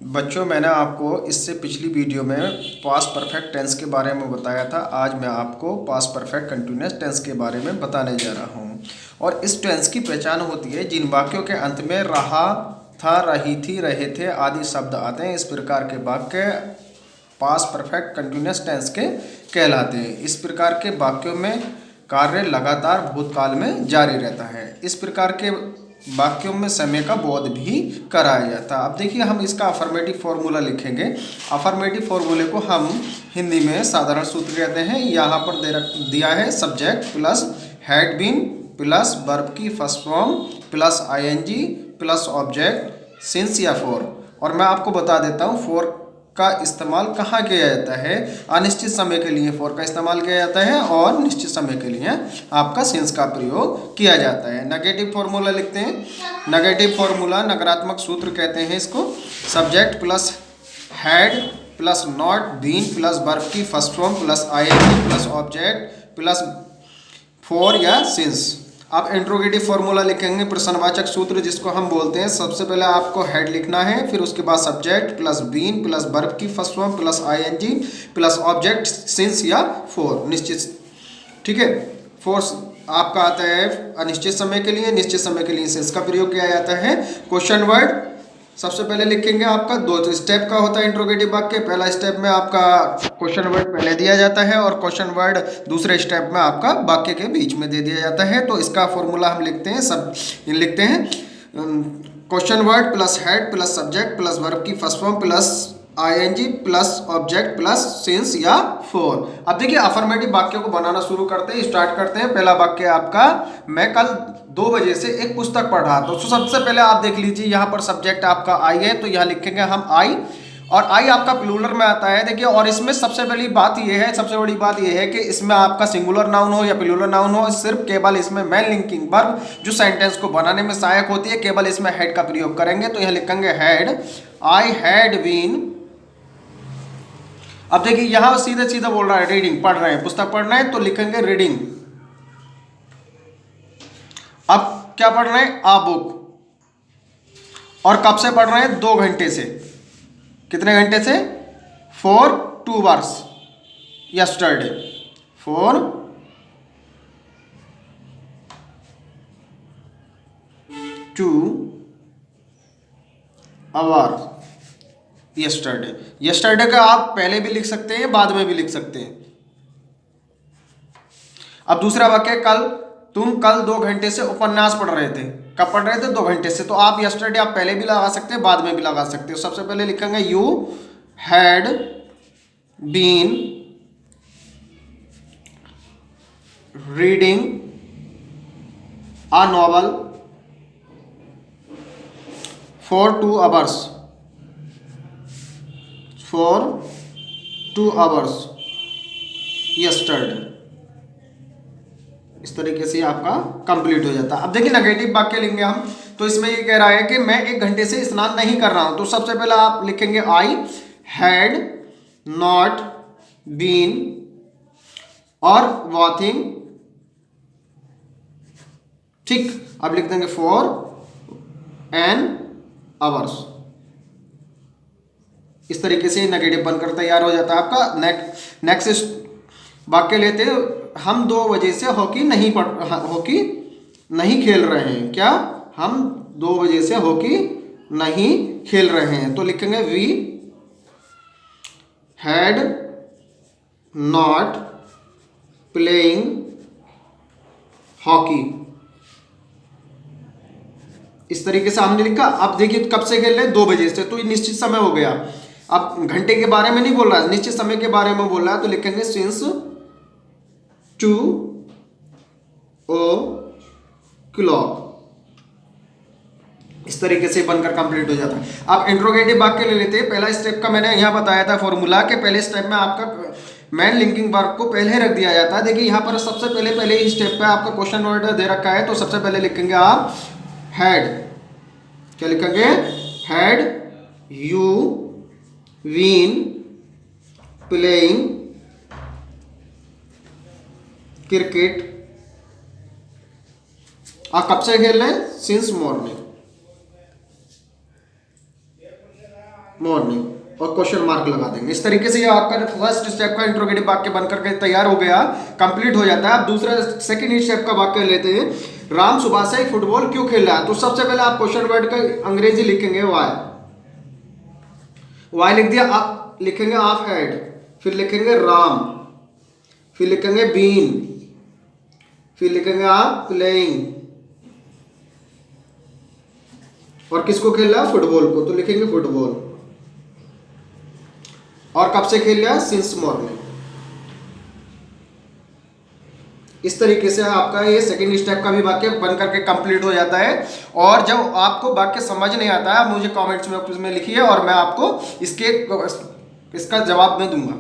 बच्चों, मैंने आपको इससे पिछली वीडियो में पास्ट परफेक्ट टेंस के बारे में बताया था। आज मैं आपको पास्ट परफेक्ट कंटिन्यूअस टेंस के बारे में बताने जा रहा हूँ। और इस टेंस की पहचान होती है जिन वाक्यों के अंत में रहा, था, रही थी, रहे थे आदि शब्द आते हैं। इस प्रकार के वाक्य पास्ट परफेक्ट कंटिन्यूअस टेंस के कहलाते हैं। इस प्रकार के वाक्यों में कार्य लगातार भूतकाल में जारी रहता है। इस प्रकार के वाक्यों में समय का बोध भी कराया जाता है। अब देखिए, हम इसका अफर्मेटिव फॉर्मूला लिखेंगे। अफर्मेटिव फॉर्मूले को हम हिंदी में साधारण सूत्र कहते हैं। यहाँ पर दिया है subject plus had been plus verb की first form plus ING plus object since या फॉर। और मैं आपको बता देता हूँ फॉर का इस्तेमाल कहाँ किया जाता है। अनिश्चित समय के लिए फॉर का इस्तेमाल किया जाता है और निश्चित समय के लिए आपका सिंस का प्रयोग किया जाता है। नेगेटिव फॉर्मूला लिखते हैं। नेगेटिव फॉर्मूला नकारात्मक सूत्र कहते हैं इसको। Subject plus had plus not been plus verb की first form plus ING plus object plus for या सिंस। आप इंट्रोगेटिव फॉर्मूला लिखेंगे, प्रश्नवाचक सूत्र जिसको हम बोलते हैं। सबसे पहले आपको हेड लिखना है, फिर उसके बाद subject plus been plus verb की first form plus ING plus object since या फॉर निश्चित। ठीक है। फोर्स आपका आता है अनिश्चित समय के लिए, निश्चित समय के लिए सिंस का प्रयोग किया जाता है। क्वेश्चन वर्ड सबसे पहले लिखेंगे। आपका दो स्टेप का होता है इंट्रोगेटिव वाक्य। पहला स्टेप में आपका क्वेश्चन वर्ड पहले दिया जाता है और क्वेश्चन वर्ड दूसरे स्टेप में आपका वाक्य के बीच में दे दिया जाता है। तो इसका फॉर्मूला हम लिखते हैं question word plus had plus subject plus verb की first form plus ING plus object plus since या फॉर। अब देखिए, अफर्मेटिव वाक्यों को बनाना शुरू करते हैं, स्टार्ट करते हैं। पहला वाक्य आपका, मैं कल 2 बजे से एक पुस्तक पढ़ रहा था। तो सबसे पहले आप देख लीजिए, यहाँ पर सब्जेक्ट आपका आई है, तो यहाँ लिखेंगे हम आई। और आई आपका प्लूरल में आता है। देखिए, और इसमें सबसे पहली बात यह है, सबसे बड़ी बात यह है कि इसमें आपका सिंगुलर नाउन हो या प्लूरल नाउन हो, सिर्फ केवल इसमें मैन लिंकिंग वर्ब जो सेंटेंस को बनाने में सहायक होती है, केवल इसमें हेड का प्रयोग करेंगे। तो यहाँ लिखेंगे हैड, आई हैड बीन। अब देखिए, यहां सीधे सीधे बोल रहा है रीडिंग, पढ़ रहे हैं, पुस्तक पढ़ रहे हैं, तो लिखेंगे रीडिंग। अब क्या पढ़ रहे हैं? आ बुक। और कब से पढ़ रहे हैं? 2 घंटे से। कितने घंटे से? For 2 hours yesterday. For 2 hours yesterday. Yesterday का आप पहले भी लिख सकते हैं, बाद में भी लिख सकते हैं। अब दूसरा वाक्य, तुम कल 2 घंटे से उपन्यास पढ़ रहे थे। कब पढ़ रहे थे? 2 घंटे से। तो आप यस्टरडे आप पहले भी लगा सकते हैं, बाद में भी लगा सकते हो। सबसे पहले लिखेंगे you had been reading a novel for 2 hours. For 2 hours yesterday. इस तरीके से आपका कंप्लीट हो जाता है। अब देखिए, नेगेटिव वाक्य लेंगे हम। तो इसमें ये कह रहा है कि मैं 1 घंटे से स्नान नहीं कर रहा हूं। तो सबसे पहले आप लिखेंगे आई हैड नॉट बीन और वॉथिंग। ठीक। अब लिख देंगे फॉर एन आवर्स। इस तरीके से नेगेटिव बनकर तैयार हो जाता है आपका। नेक्स्ट वाक्य लेते हैं, हम 2 बजे से हॉकी नहीं खेल रहे हैं। क्या? हम 2 बजे से हॉकी नहीं खेल रहे हैं। तो लिखेंगे we had not playing hockey. इस तरीके से हमने लिखा। अब देखिए, कब से खेल रहे हैं? 2 बजे से। तो ये निश्चित समय हो गया। अब घंटे के बारे में नहीं बोल रहा है, निश्चित समय के बारे में बोल रहा है। तो लिखेंगे सिंस 2 o'clock। इस तरीके से बनकर कंप्लीट हो जाता है। अब इंट्रोगेटिव वाक्य ले लेते हैं। पहला स्टेप का मैंने यहां बताया था फॉर्मूला के पहले स्टेप में आपका मैन लिंकिंग वर्ब को पहले रख दिया जाता है। देखिए, यहां पर सबसे पहले ही स्टेप पे आपका क्वेश्चन वर्ड दे रखा है। तो सबसे पहले लिखेंगे आप हैड। क्या लिखेंगे? Had you been playing cricket. आप कब से खेल रहे हैं? Since morning. मॉर्निंग और क्वेश्चन मार्क लगा देंगे। इस तरीके से ये आपका फर्स्ट स्टेप का इंट्रोगेटिव वाक्य बनकर के तैयार हो गया, कंप्लीट हो जाता है। अब दूसरा सेकंड स्टेप का वाक्य लेते हैं। राम सुबह से ही फुटबॉल क्यों खेल रहा है? तो सबसे पहले आप क्वेश्चन वर्ड का अंग्रेजी लिखेंगे वाई लिख दिया, आप लिखेंगे ऑफ हेड, फिर लिखेंगे राम, फिर लिखेंगे बीन, फिर लिखेंगे आप प्लेइंग, और किसको खेल रहा है? फुटबॉल को, तो लिखेंगे फुटबॉल। और कब से खेल रहा है? Since morning. इस तरीके से आपका ये सेकंड स्टेप का भी वाक्य बन करके कंप्लीट हो जाता है। और जब आपको वाक्य समझ नहीं आता है, मुझे कमेंट्स में लिखिए और मैं आपको इसका जवाब में दूंगा।